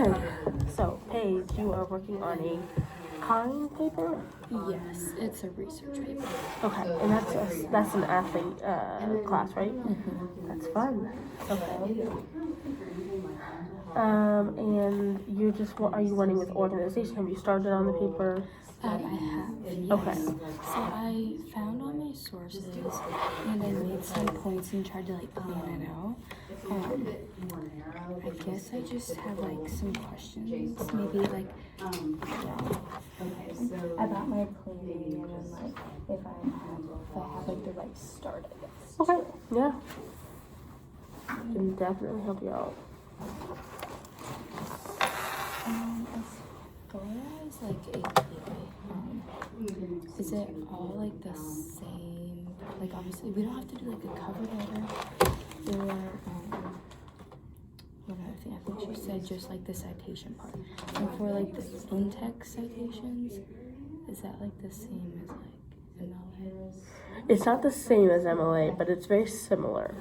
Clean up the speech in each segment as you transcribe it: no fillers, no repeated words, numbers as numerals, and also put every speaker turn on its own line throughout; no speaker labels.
Okay, so Paige, you are working on a coloring paper?
Yes, it's a research paper.
Okay, and that's an athlete class, right?
Mm-hmm.
That's fun. Okay. And you just are you wanting with organization? Have you started on the paper?
I have, yes.
Okay.
So I found all my sources and I made some points and tried to like plan it out. I guess I just have like some questions, maybe like about my planning and then like if I have like the right start, I guess.
Okay. Yeah. Can definitely help you out.
As far as like APA, is it all like the same? Like obviously we don't have to do like a cover letter or one other thing. I think she said just like the citation part. And for like the in-text citations, is that like the same as like MLA?
It's not the same as MLA, but it's very similar.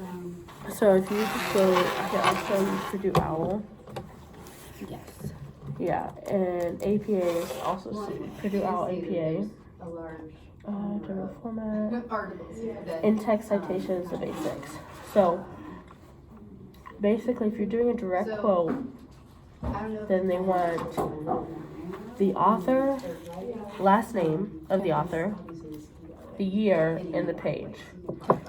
So if you just go, here, I'll show you Purdue OWL.
Yes.
Yeah, and APA is also Purdue OWL APA. General format. In-text citation is the basics. So basically, if you're doing a direct quote, then they want the author, last name of the author, the year, and the page.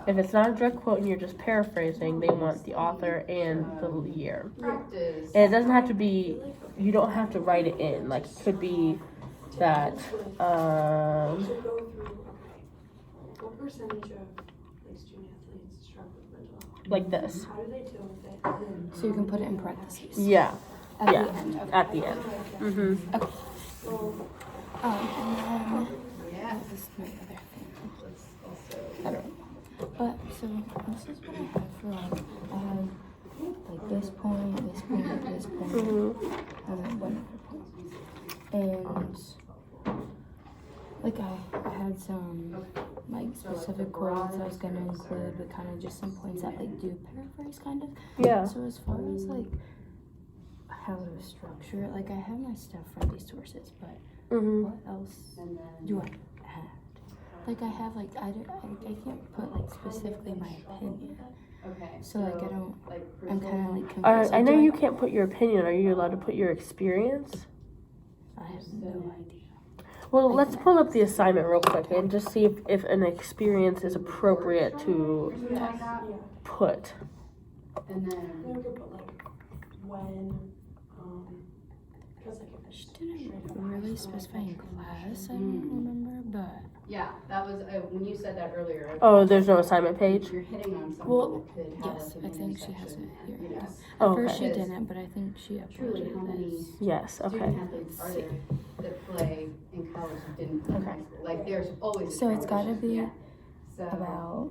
If it's not a direct quote and you're just paraphrasing, they want the author and the year. And it doesn't have to be, you don't have to write it in. Like, it could be that,
What percentage of like student athletes struggle with mental health?
like this.
How do they deal with it?
So you can put it in parentheses.
Yeah.
At
Yeah.
the end. Okay.
At the end. Mm-hmm.
Okay. And then this is my other thing. I don't know. But so this is what I have for like I have like this point, this point, this point,
Mm-hmm.
and then one other point. And like I had some like specific quotes I was gonna include, but kind of just some points that like do paraphrase kind of.
Yeah.
So as far as like how to structure it, like I have my stuff from these sources, but
Mm-hmm.
what else do I add? Like I have like I can't put like specifically my opinion.
Okay.
So like I don't. I'm kind of like confused.
I
Like,
know
do
you can't put your opinion. Are you allowed to put your experience?
I have no idea.
Well, let's pull up the assignment real quick and just see if an experience is appropriate to put.
And
Maybe
then,
we could put like when, because like if
She
it's
didn't really specify in class. I don't remember, but
yeah, that was, when you said that earlier.
Oh, there's no assignment page?
You're hitting on something
Well,
that could have
yes,
like
I
an
think she has it
intersection,
here.
you know?
At
Oh,
first
okay.
she didn't, but I think she
Truly, how
uploaded
many
this.
Yes, okay.
student athletes are there that play in college who didn't play in high school? Like, there's always a
So it's got to
transition.
be
Yeah. So,
about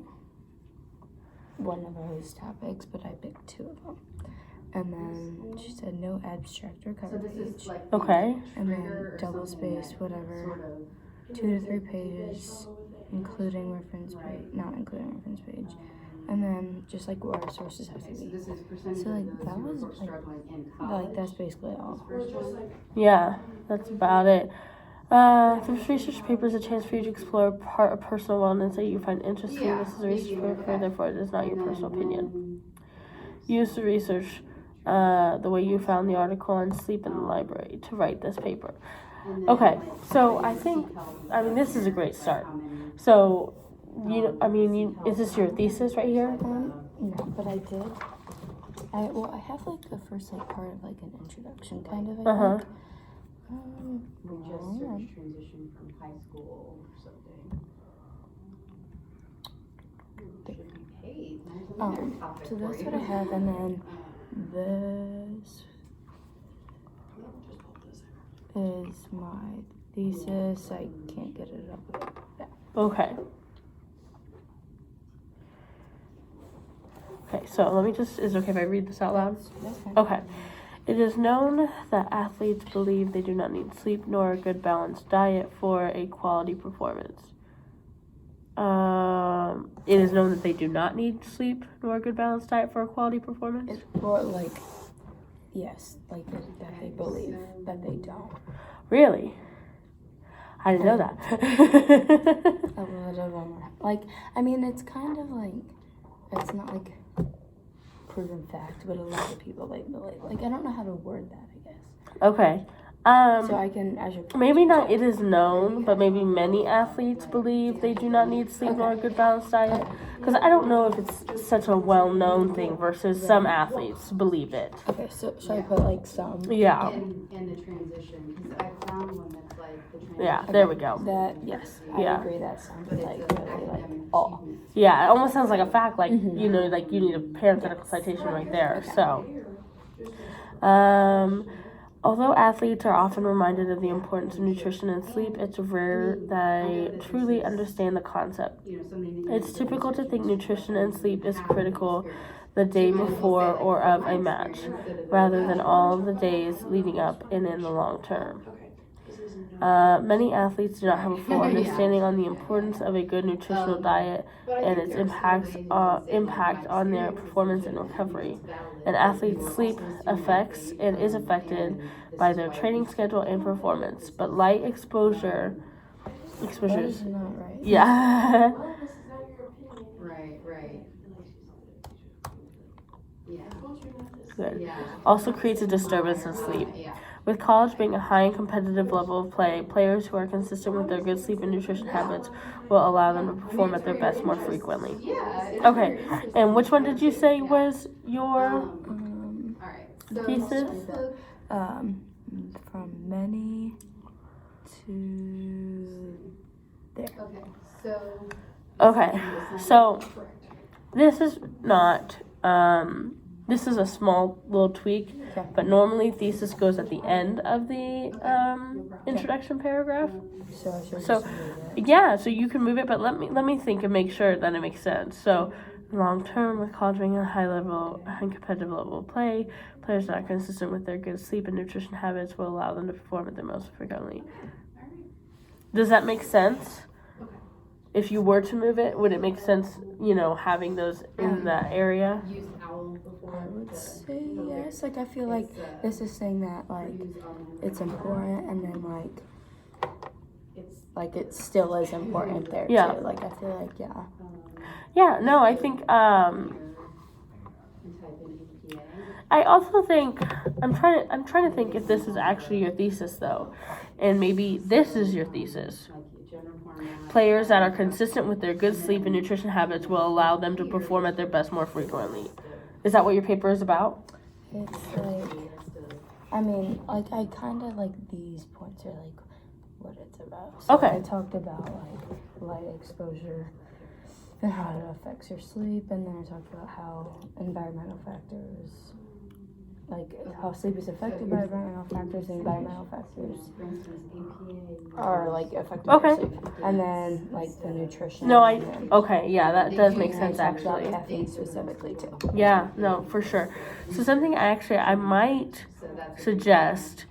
one of those topics, but I picked two of them. And then she said no abstract or
so
cover
this
page.
is like.
Okay.
And then
trigger or
double
something
space,
that
whatever.
sort of,
2 to 3 pages, including reference page, not including reference page. And then just like what our sources have to
okay, so
be.
this is percentage
So, like,
of those
that
who
was,
are
like-
struggling in college.
Like that's basically all.
or just like
Yeah, that's about it. This research paper is a chance for you to explore a part of personal wellness that you find interesting.
Yeah,
This is a research
maybe,
paper,
okay.
therefore it is not your
And
personal
then,
opinion. Use the research, the way you found the article on sleep in the library to write this paper.
and then,
Okay,
like,
so
like,
I think,
seek help
I mean, this is a great
like,
start.
how many,
So, is this your thesis right here?
No, but I did. I have like the first like part of like an introduction kind of. I
Uh-huh.
think.
we just search transition from high school or something. Should be paid. There's another topic
So
for
that's
you.
what I have, and then this is my thesis. I can't get it up.
Okay. Okay, so let me just, is it okay if I read this out loud?
That's fine.
Okay. It is known that athletes believe they do not need sleep nor a good balanced diet for a quality performance. It is known that they do not need sleep nor a good balanced diet for a quality performance.
Or like, yes, like that they believe that they don't.
Really? I didn't know that.
A lot of them are. Like, I mean, it's kind of like, it's not like proven fact, but a lot of people like believe. Like, I don't know how to word that, I guess.
Okay.
So I can, as your
Maybe not it is known, but maybe many athletes believe they do not need sleep nor a good balanced diet. Because I don't know if it's such a well-known thing versus some athletes believe it.
Okay, so should I put like some?
Yeah.
In the transition, because I found one that's like the transition.
Yeah, there we go.
That, yes, I
Yeah.
agree, that sounds
But
like
it's an
really like
academic
all.
achievement.
Yeah, it almost sounds like a fact, like,
Mhm.
you know, like you need a parenthetical citation right there. So, although athletes are often reminded of the importance of nutrition and sleep, it's rare they truly understand the concept.
You know, something that you
It's
can
typical to think nutrition and sleep is
happen
critical
experience.
the day before or of a match, rather than all the days leading up and in the long term. Many athletes do not have a full understanding on the importance of a good nutritional diet and its impact on their performance and recovery. An athlete's sleep affects and is affected by their training schedule and performance, but light exposures,
That is not right.
yeah,
Right. Yeah.
good.
Yeah.
Also creates a disturbance in sleep.
Yeah.
With college being a high and competitive level of play, players who are consistent with their good sleep and nutrition habits will allow them to perform at their best more frequently.
Yeah.
Okay, and which one did you say was your
All right. So
thesis?
From many to there.
Okay. So.
Okay, so this is not, this is a small little tweak,
Okay.
but normally thesis goes at the end of the introduction paragraph.
So I should
So,
just move it.
yeah, so you can move it, but let me think and make sure that it makes sense. So, long term, with college being a high competitive level of play, players that are consistent with their good sleep and nutrition habits will allow them to perform at their most frequently. Does that make sense? If you were to move it, would it make sense, you know, having those in that area?
Use owl before.
I would say yes. Like, I feel like this is saying that, like, it's important, and then, like it still is important there,
Yeah.
too. Like, I feel like, yeah.
Yeah, no, I think, I also think, I'm trying to think if this is actually your thesis, though. And maybe this is your thesis. Players that are consistent with their good sleep and nutrition habits will allow them to perform at their best more frequently. Is that what your paper is about?
It's like, I mean, like, I kind of like these points are like what it's about. So
Okay.
I talked about like light exposure and how it affects your sleep, and then I talked about how environmental factors, like how sleep is affected by environmental factors, and environmental factors are like affected
Okay.
by sleep. And then like the nutrition.
No,
and then-
okay, yeah, that does make
and I
sense,
talked about
actually.
caffeine specifically too.
Yeah, no, for sure. So something I might suggest,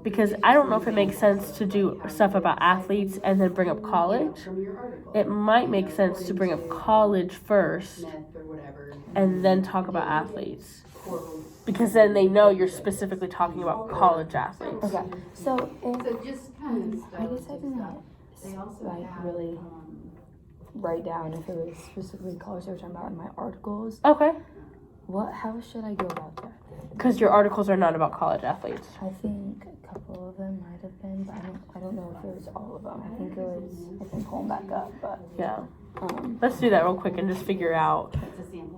because I don't know if it makes sense to do stuff about athletes and then bring up college. It might make sense to bring up college first and then talk about athletes. Because then they know you're specifically talking about college athletes.
Okay, so
So just kind of
I guess I didn't like really write down if it was specifically college they were talking about in my articles.
Okay.
How should I go about that?
Because your articles are not about college athletes.
I think a couple of them might have been, but I don't know if it was all of them. I can pull them back up, but
Yeah. Let's do that real quick and just figure out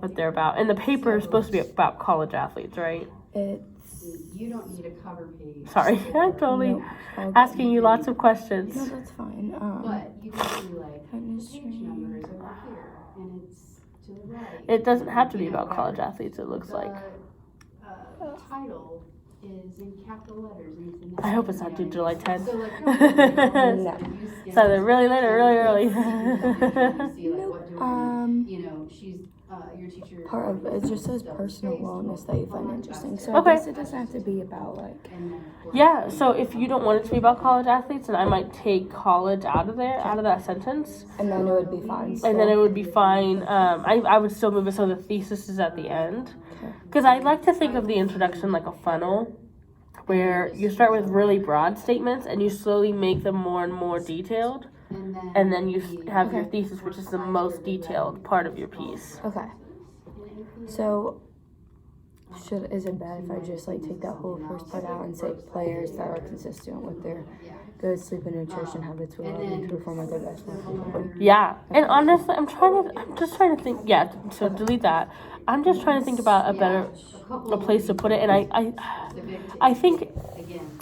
what they're about. And the paper is supposed to be about college athletes, right?
it's
You don't need a cover page.
Sorry, I'm totally
no, okay.
asking you lots of questions.
No, that's fine.
But you can do like
Fitness
page
training.
numbers over here, and it's to the right.
It doesn't have to be about college athletes, it looks like.
The title is in capital letters, and it's in
I hope it's not due July 10th.
So like,
It's either really late or really early.
you see like what do
Um,
you know, she's your teacher.
part of it just says personal wellness that you find interesting. So
Okay.
I guess it doesn't have to be about like.
Yeah, so if you don't want it to be about college athletes, then I might take college out of there, out of that sentence.
And then it would be fine.
And then it would be fine. I would still move it so the thesis is at the end. Because I like to think of the introduction like a funnel, where you start with really broad statements and you slowly make them more and more detailed. And then you have your thesis, which is the most detailed part of your piece.
Okay. So, is it bad if I just like take that whole first part out and say players that are consistent with their good sleep and nutrition habits will allow them to perform at their best level?
Yeah, and honestly, I'm just trying to think. Yeah, so delete that. I'm just trying to think about a place to put it, and I think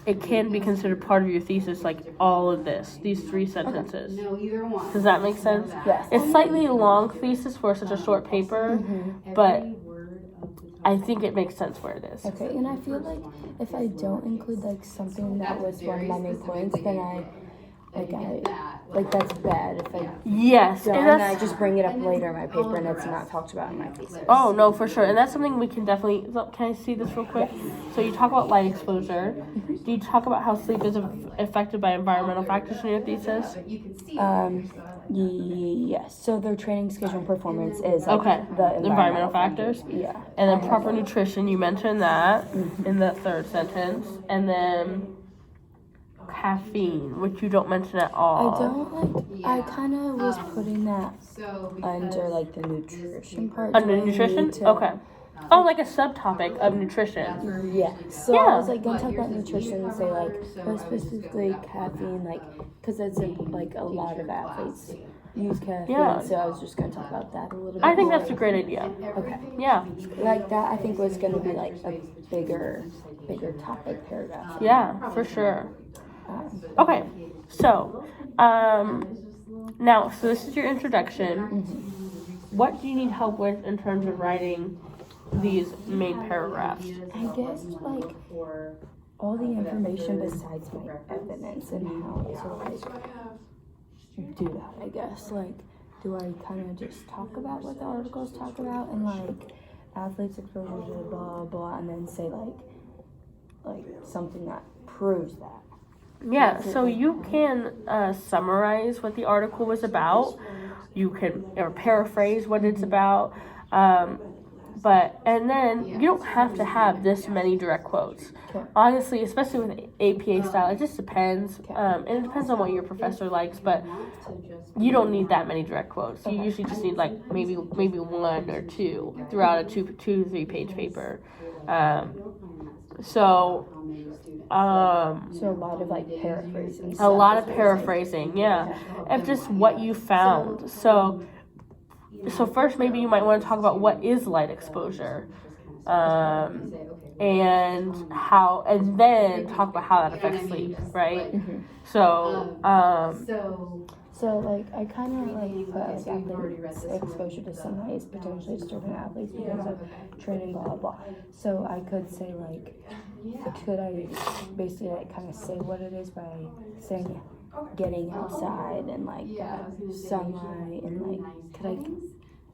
it can be considered part of your thesis, like all of these 3 sentences.
No, either one.
Does that make sense?
Yes.
It's slightly a long thesis for such a short paper, but I think it makes sense where it is.
Okay, and I feel like if I don't include like something that was one of my main points, then that's bad. If I
Yes,
don't,
and
and I
that's
just bring it up later in my paper and it's not talked about in my thesis.
oh no, for sure, and that's something we can definitely. Can I see this real quick? So you talk about light exposure. Do you talk about how sleep is affected by environmental factors in your thesis?
Yes. So their training schedule and performance is like
Okay.
the
Environmental factors.
Yeah.
And then proper nutrition, you mentioned that in the 3rd sentence. And then caffeine, which you don't mention at all.
I don't I kind of was putting that under like the nutrition part.
Under
Do I
nutrition?
need to-
Okay. Oh, like a subtopic of nutrition.
Yeah. So
Yeah.
I was like gonna talk about nutrition and say like, but specifically caffeine, like, because it's like a lot of athletes use caffeine.
Yeah.
So I was just gonna talk about that a little bit.
I think
more.
that's a great idea.
Okay.
Yeah.
Like that, I think was gonna be like a bigger topic paragraph.
Yeah, for sure. Okay. So, now, so this is your introduction. What do you need help with in terms of writing these main paragraphs?
I guess like all the information besides my evidence and how to like do that. I guess like, do I kind of just talk about what the articles talk about and like athletes exposure to blah blah, and then say like something that proves that.
Yeah, so you can summarize what the article was about. You can or paraphrase what it's about. And then you don't have to have this many direct quotes.
Okay.
Honestly, especially with APA style, it just depends. And it depends on what your professor likes, but you don't need that many direct quotes. You usually just need like maybe 1 or 2 throughout a 2 to 3 page paper. So
So a lot of like paraphrasing.
a lot of paraphrasing, yeah, of just what you found. So first, maybe you might want to talk about what is light exposure, and then talk about how that affects sleep, right? So,
So like I kind of like put like athletes exposure to sunlight is potentially disturbing athletes because of training blah blah blah. So I could say like, could I basically like kind of say what it is by saying getting outside and like sunlight and like could I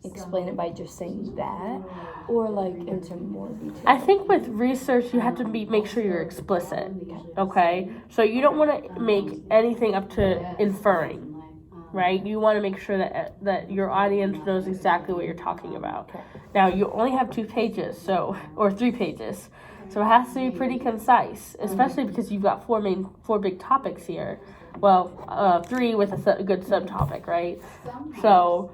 explain it by just saying that or like into more detail?
I think with research you have to make sure you're explicit, okay? So you don't want to make anything up to inferring. Right? You want to make sure that your audience knows exactly what you're talking about. Now, you only have 2 pages, or 3 pages, so it has to be pretty concise, especially because you've got 4 big topics here. Well, 3 with a good subtopic, right? So,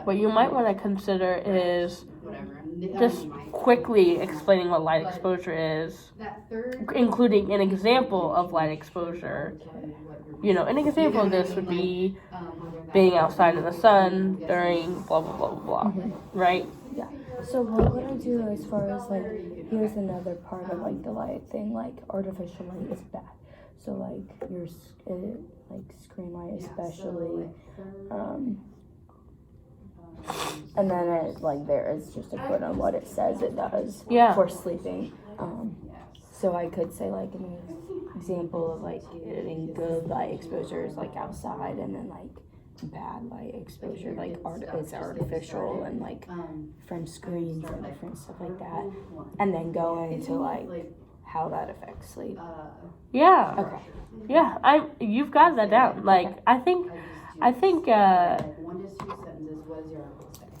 what you might want to consider is just quickly explaining what light exposure is, including an example of light exposure. You know, an example of this would be being outside in the sun during blah, blah, blah, blah, blah, right?
Yeah. So what would I do as far as like, here's another part of like the light thing, like artificial light is bad. So like your like screen light especially, and then it like there is just a quote on what it says it does for sleeping. So I could say like an example of like getting good light exposure is like outside, and then like bad light exposure, like it's artificial and like from screens and different stuff like that, and then go into like how that affects sleep.
Yeah.
Okay.
Yeah, you've got that down. Like, I think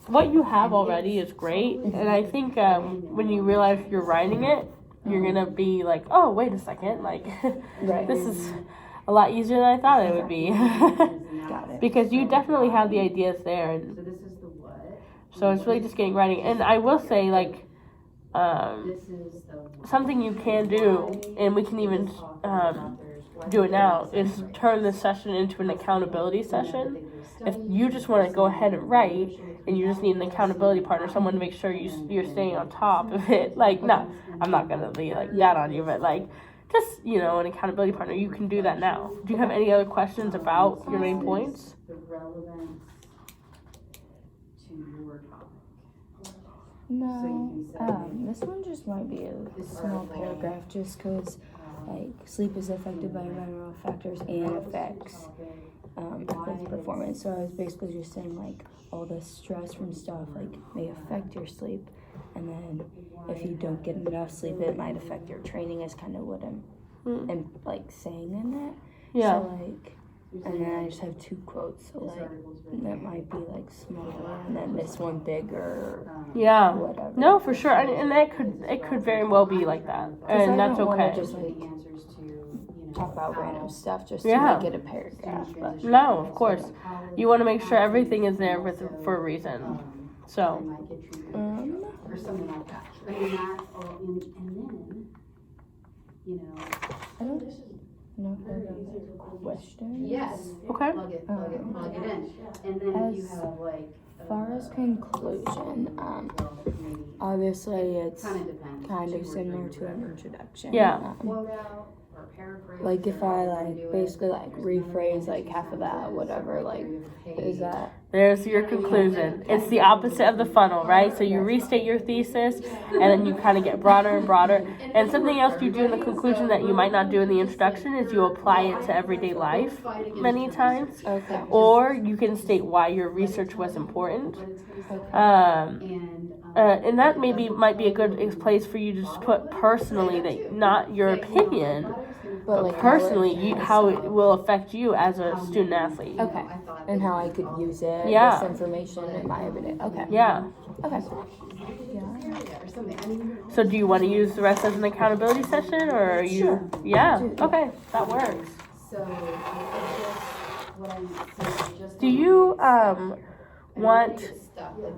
what you have already is great, and I think when you realize you're writing it, you're gonna be like, oh, wait a second, like,
Right.
this is a lot easier than I thought it would be.
Got it.
Because you definitely have the ideas there, and
So this is the what?
so it's really just getting writing. And I will say, like,
This is the
something you can do, and we can even do it now, is turn this session into an accountability session. If you just want to go ahead and write, and you just need an accountability partner, someone to make sure you're staying on top of it. Like, no, I'm not gonna be like that on you, but like, just, you know, an accountability partner. You can do that now. Do you have any other questions about your main points?
The relevance to your topic.
No, this one just might be a small paragraph, just because like sleep is affected by environmental factors and affects athlete's performance. So I was basically just saying like all the stress from stuff like may affect your sleep, and then if you don't get enough sleep, it might affect your training. Is kind of what I'm like saying in that.
Yeah.
So like, and then I just have 2 quotes. So like that might be like smaller, and then this one bigger.
Yeah.
Whatever.
No, for sure, and it could very well be like that, and that's okay.
Just like talk about random stuff just to
Yeah.
make it a paragraph. But
No, of course. You want to make sure everything is there for a reason. So,
Or something like that. I mean, that's all, and then, you know.
I don't know if I have a question.
Yes.
okay.
Plug it in. And then you
As
have like.
far as conclusion, obviously it's
Kind of depends.
kind of similar to an introduction.
Yeah.
Quote out or paraphrase.
Like if I like basically like rephrase like half of that, whatever, like is that
There's your conclusion. It's the opposite of the funnel, right? So you restate your thesis, and then you kind of get broader and broader. And something else you do in the conclusion that you might not do in the introduction is you apply it to everyday life many times.
okay?
Or you can state why your research was important. And that might be a good place for you to just put personally, that not your opinion, but
like
personally how it will affect you as a student athlete.
Okay, and how I could use it,
Yeah.
this information in my everyday. Okay.
Yeah.
Okay.
So do you want to use the rest as an accountability session, or are you?
Sure.
Yeah. Okay, that works. Do you want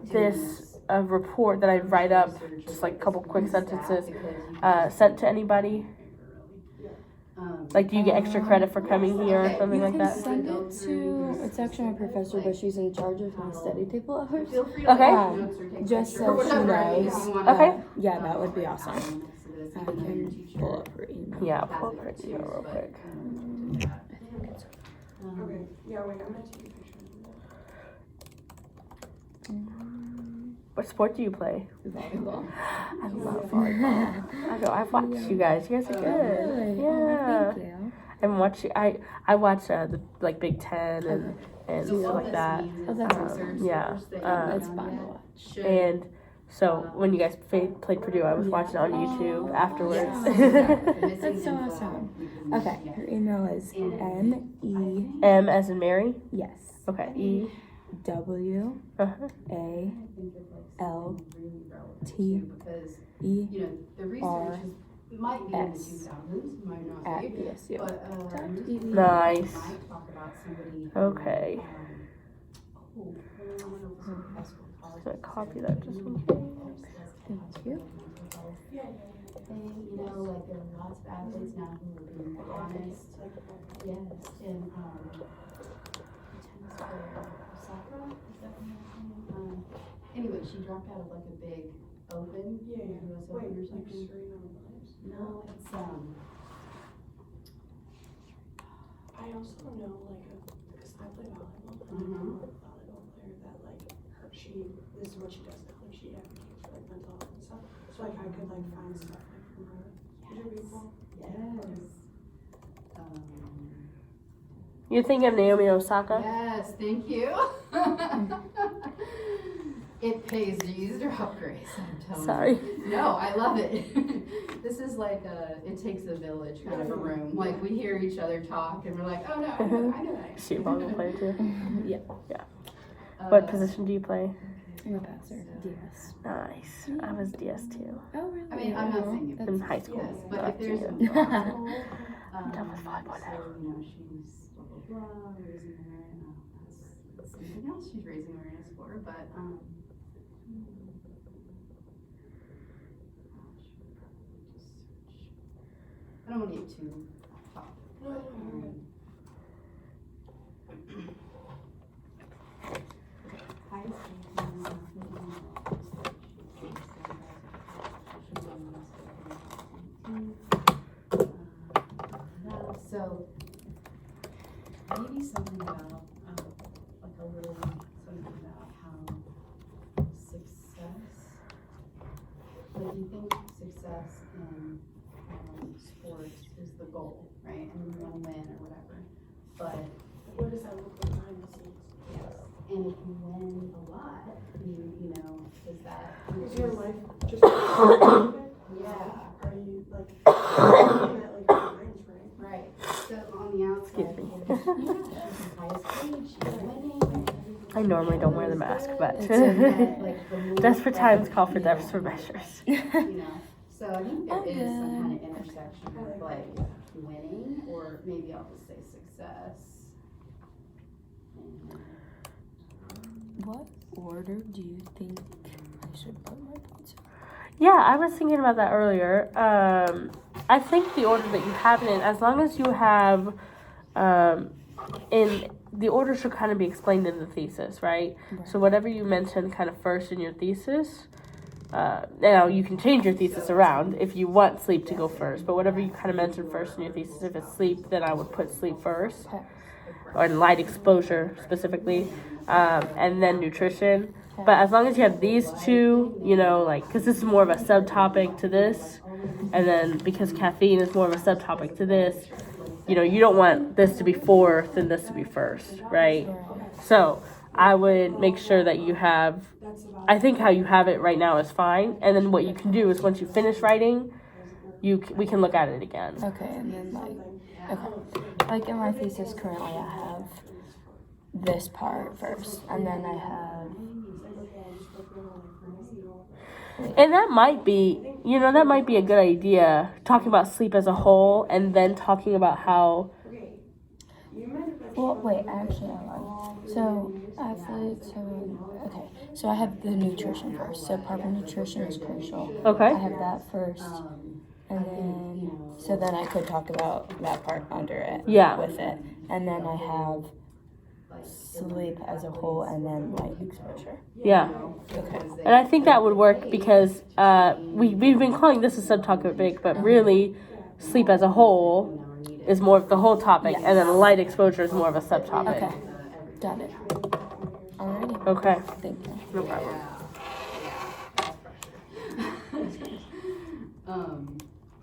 this report that I write up, just like a couple quick sentences, sent to anybody? Like, do you get extra credit for coming here or something
You
like
can
that?
send it to, it's actually my professor, but she's in charge of my study table hours.
Okay.
Just so she knows.
Okay.
Yeah, that would be awesome. I can pull up her email.
Yeah, pull up her email real quick.
Okay, yeah, wait, I'm gonna take a picture.
What sport do you play?
Volleyball.
I love volleyball. I've watched you guys. You guys are good.
Really?
Yeah.
Thank you.
I haven't watched. I watch the like Big Ten and stuff like that.
Oh, that's awesome.
Yeah.
That's fun to watch.
And so when you guys played Purdue, I was watching it on YouTube afterwards.
That's so awesome. Okay, her email is M-E,
M as in Mary.
yes,
Okay. E.
W,
Uh-huh.
A, L, T, E,
You know, the research might be in the 2000s, might not
at
be.
PSU.
But,
Nice.
might talk about somebody who,
Okay.
oh,
I'm gonna copy that just one
Thank you.
thing, you know, like there are lots of athletes now who are being honest. Yes, and tennis player, Osaka, is that her name? Anyway, she dropped out of like a big open,
Yeah, yeah.
US
Wait,
Open or
like
something.
Serena Williams?
No, it's
I also know like because I play volleyball, and I
Mhm.
know a volleyball player that like this is what she does now, like she advocates for like mental health and stuff. So like I could like find stuff like from her. Would you be cool?
yes.
You're thinking of Naomi Osaka?
Yes, thank you. It pays to use drop Grace, I'm telling
Sorry.
you. No, I love it. This is like it takes a village kind of a room. Like we hear each other talk and we're like, oh no, I know that.
Is she a volleyball player too?
Yeah.
What position do you play?
I'm a passer. DS.
Nice. I was DS too.
Oh, really?
I mean, I'm not saying it.
In high school.
Yes, but if there's a
I'm done with volleyball now.
so, you know, she's blah, blah, blah, raising awareness. That's something else she's raising awareness for, but, I don't want to get too off topic. So maybe something about like a little something about how success, like you think success in sports is the goal, right? And you want to win or whatever. But
What does that look like behind the scenes?
yes, and if you win a lot, you know, does that
Is your life just
yeah.
Are you like looking at like lines, right?
Right. So on the outside,
Excuse me.
she's the highest grade, she's winning.
I normally don't wear the mask, but
It's like the more
desperate times call for
yeah.
desperate measures.
You know, so I think there
Oh,
is some
good.
kind of intersection of like winning, or maybe I'll just say success. And,
What order do you think I should put my points in?
Yeah, I was thinking about that earlier. I think the order that you have it in, as long as you have, in the order should kind of be explained in the thesis, right?
Right.
So whatever you mentioned kind of first in your thesis, now you can change your thesis around if you want sleep to go first, but whatever you kind of mentioned first in your thesis, if it's sleep, then I would put sleep first,
Okay.
or light exposure specifically, and then nutrition. But as long as you have these two, you know, like, because this is more of a subtopic to this, and then because caffeine is more of a subtopic to this, you know, you don't want this to be fourth and this to be first, right? So I would make sure that you have, I think how you have it right now is fine, and then what you can do is once you finish writing, we can look at it again.
Okay, and then like in my thesis currently I have this part first, and then I have
And that might be, you know, that might be a good idea, talking about sleep as a whole, and then talking about how,
well wait, actually I lied. So athlete, so I have the nutrition first. So proper nutrition is crucial.
okay,
I have that first. And then so then I could talk about that part under it.
Yeah.
With it. And then I have sleep as a whole and then light exposure.
yeah.
Okay.
And I think that would work because we've been calling this a subtopic, but really, sleep as a whole is more of the whole topic, and then light exposure is more of a subtopic.
Okay. Got it. Alrighty.
Okay,
Thank you.
no problem.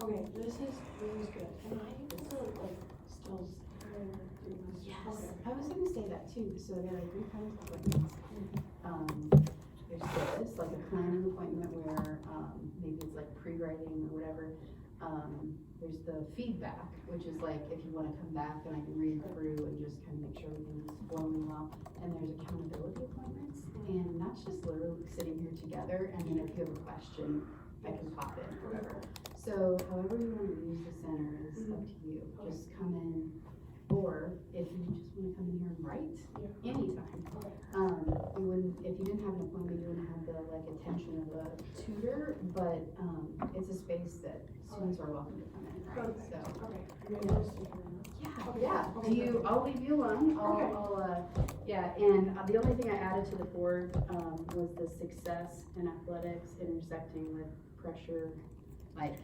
Okay, this is good. Am I able to like still do this?
Yes, I was gonna say that too, so there are 3 kinds of appointments. There's this, like a planning appointment where, maybe it's like pre-writing or whatever. There's the feedback, which is like if you wanna come back and I can read through and just kind of make sure everything's flowing well. And there's accountability appointments, and that's just literally sitting here together, and then if you have a question, I can pop in or whatever. So however you wanna use the center is up to you. Just come in, or if you just wanna come in here and write, anytime. You wouldn't, if you didn't have an appointment, you wouldn't have the like attention of a tutor, but it's a space that students are welcome to come in, right? So, yeah. Do you? I'll leave you alone. Yeah. And the only thing I added to the board was the success in athletics intersecting with pressure, like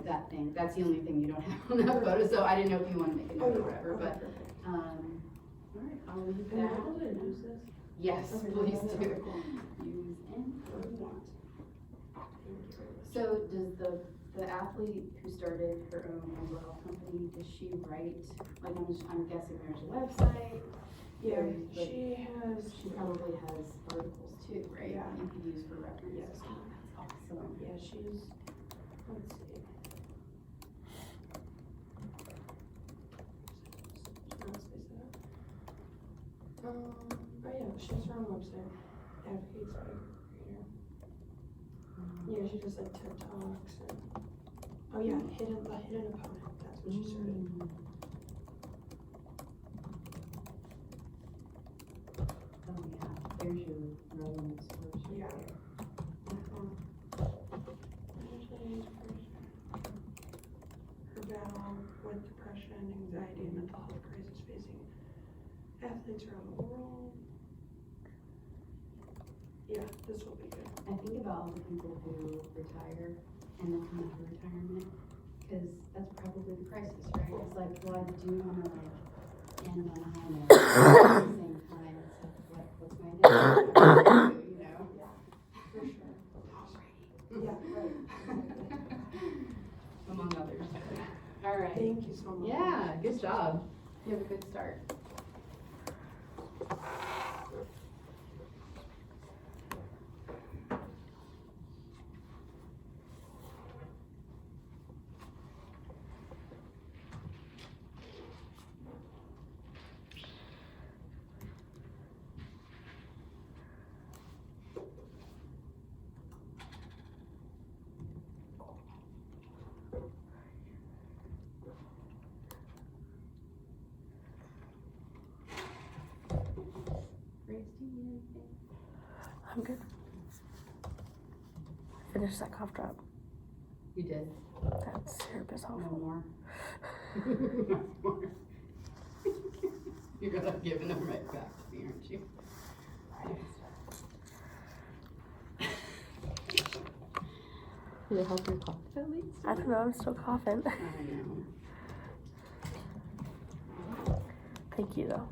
that thing. That's the only thing you don't have on that photo. So I didn't know if you want to make a note or whatever, but all right. I'll leave that. Yes, please do. Use and want. So does the the athlete who started her own umbrella company, does she write, like, I'm guessing there's a website?
Yeah,
Like,
she has.
She probably has articles too, right?
Yeah.
You could use for reference.
Yes.
Oh, that's awesome.
Yeah, she's, let's see. Oh yeah, she has her own website, Advocates by Creator. Yeah, she does like TED Talks and, oh yeah, the hidden opponent, that's what she started.
Oh, yeah, there's your relevant source right
Yeah.
there.
Her battle with depression, anxiety, and mental health crisis facing athletes around the world. Yeah, this will be good.
I think about all the people who retire and then come out of retirement, because that's probably the crisis, right? It's like, well, I do want to like end on a high note, but at the same time, it's like, what's my next step? You know?
For sure. Yeah, right.
Among others. All right.
Thank you so much.
Yeah, good job. You have a good start. Grace, do you need anything?
I'm good. Finish that cough drop.
You did.
That syrup is
No
awful.
more. No more. You're gonna give them right back to me, aren't you?
Did it help your cough at least?
I don't know, I'm still coughing.
I know.
Thank you though.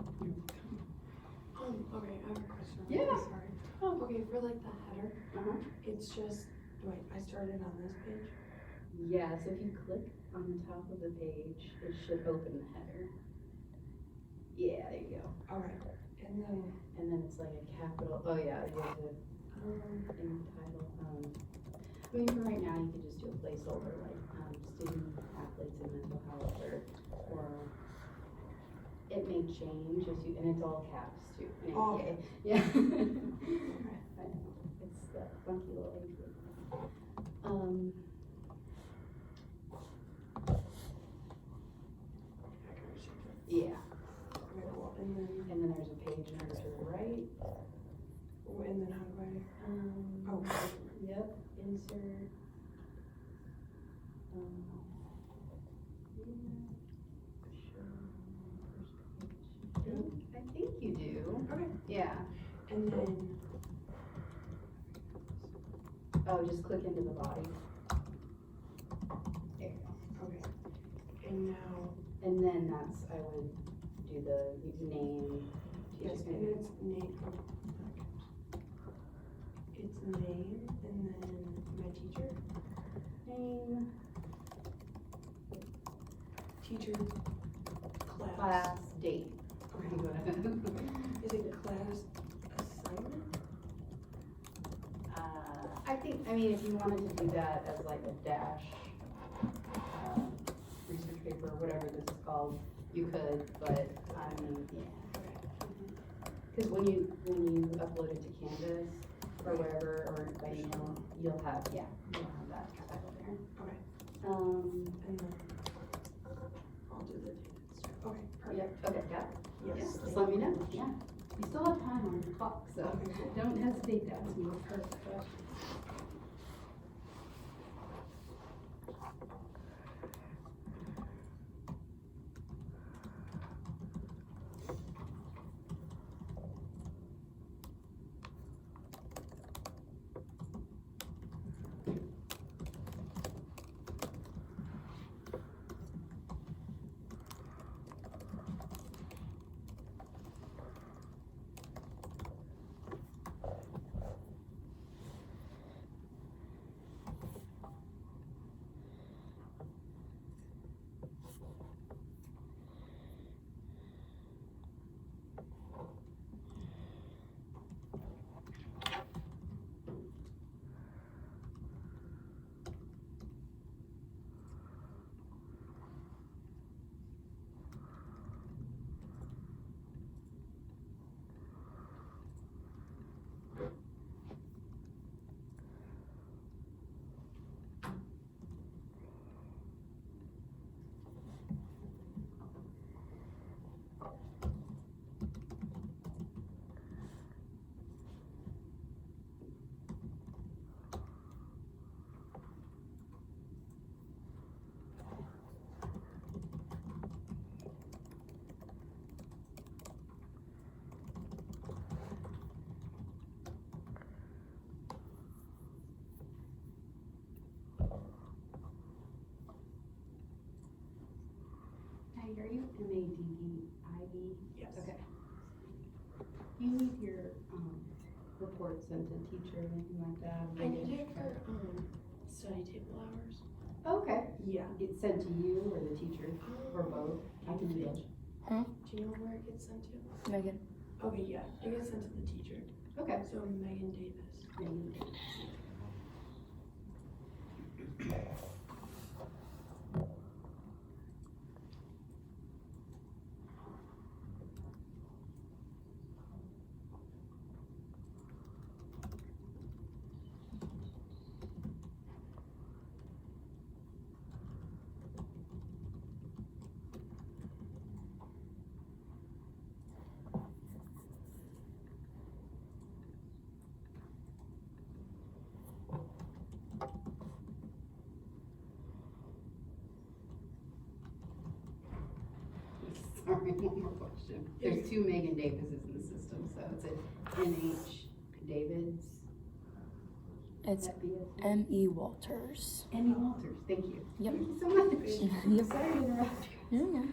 Okay, I have a question.
Yeah.
Sorry. Okay, for like the header,
Uh-huh.
it's just, wait, I started on this page?
Yeah, so if you click on the top of the page, it should open the header. Yeah, there you go.
Okay, and then,
It's like a capital, oh yeah, you have to, in the title, I mean, for right now, you could just do a placeholder, like, student athletes and mental health, or it may change as you, and it's all caps too. And
Oh.
APA. Yeah. I know, it's that funky little age group.
I can receive it.
Yeah,
Okay, cool, and
and then there's a page number to the right.
then how do I, oh,
Yep, insert. I think you do.
okay,
Yeah.
and then,
Oh, just click into the body. There you go.
okay, and now,
And then that's, I would do the name.
yes,
teacher
and
name.
it's name, it's name, and then my teacher,
Name,
teacher, class.
class, date.
Okay,
Go ahead.
is it class assignment?
I think, I mean, if you wanted to do that as like a dash, research paper, or whatever this is called, you could, but I mean, yeah. Because when you upload it to Canvas or wherever, or by email, you'll have that title there.
Okay,
Um,
and then I'll do the date and stuff, okay, perfect.
yep, okay, got it.
Yes.
Yeah, just
thank
let me
you.
know, yeah. You still have time on your clock, so
Okay, cool.
don't hesitate to ask me a perfect question. MADDIE?
Yes.
Okay. Do you need your, report sent to teacher or anything like that?
I need it for, study table hours.
Okay.
Yeah.
It's sent to you or the teacher, or both? I can do both.
Do you know where it gets sent to?
Megan.
Okay, yeah, it gets sent to the teacher.
Okay.
So Megan Davis.
Sorry, one more question. There's two Megan Davises in the system, so it's a NH Davids.
It's
That be it?
M.E. Walters.
Emmy Walters, thank you.
Yep.
Thank you so much.
Yep.
Sorry to interrupt you.
No, no.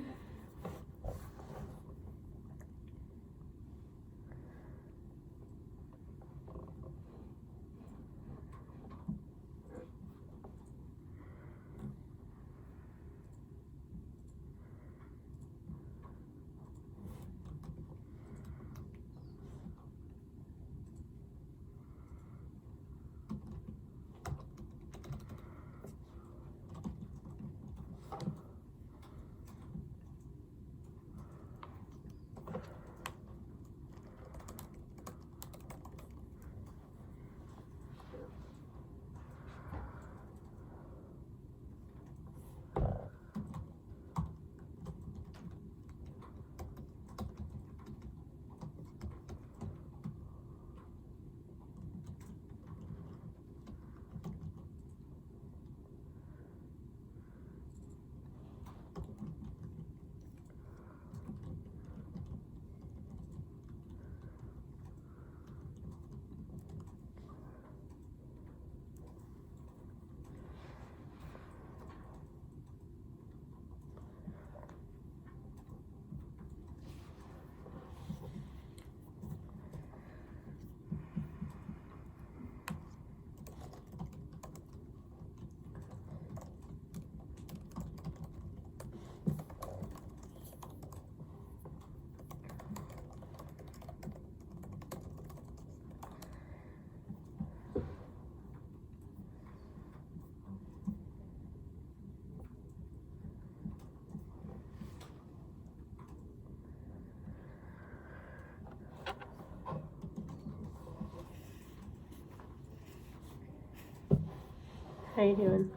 How you doing?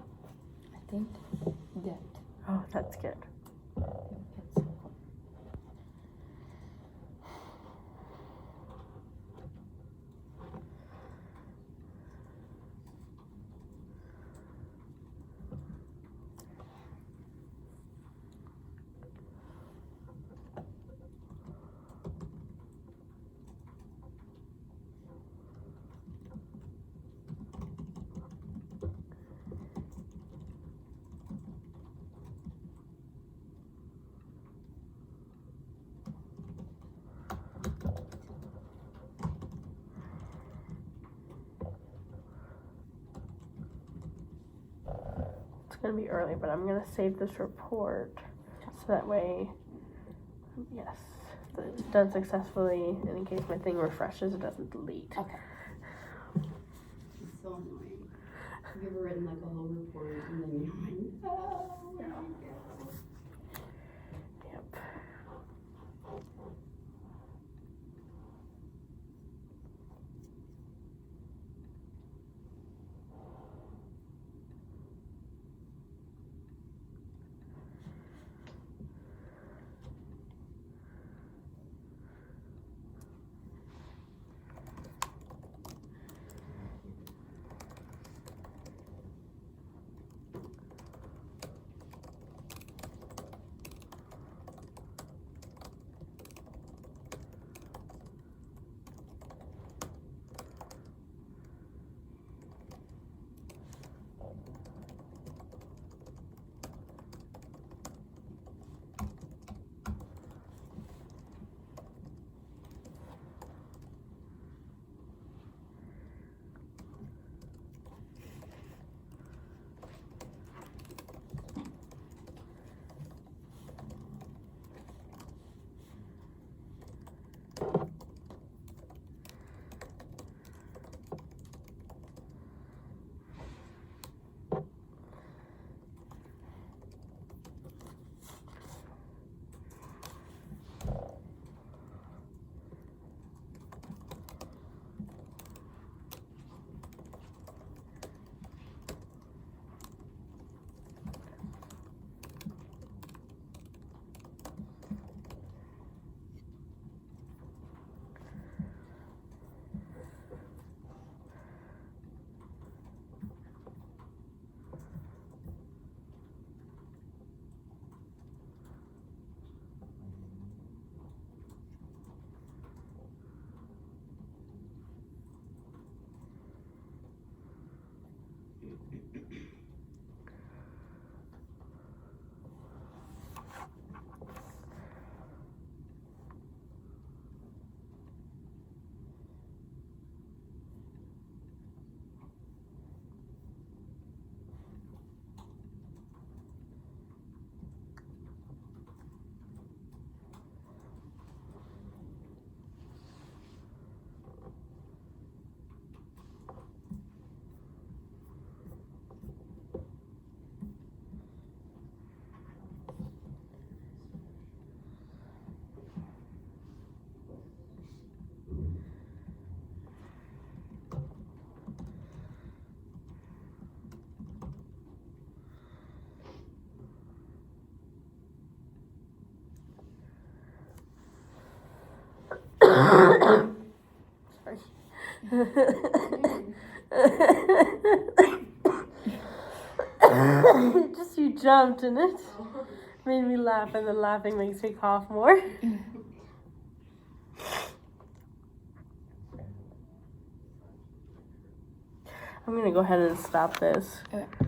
I think that.
Oh, that's good. It's gonna be early, but I'm gonna save this report so that way, yes, it's done successfully. And in case my thing refreshes, it doesn't delete.
Okay.
It's so annoying. Have you ever written like a whole report and then you're like, oh, where did it go?
Yep. Sorry. Just you jumped and it made me laugh, and then laughing makes me cough more. I'm gonna go ahead and stop this.
Okay.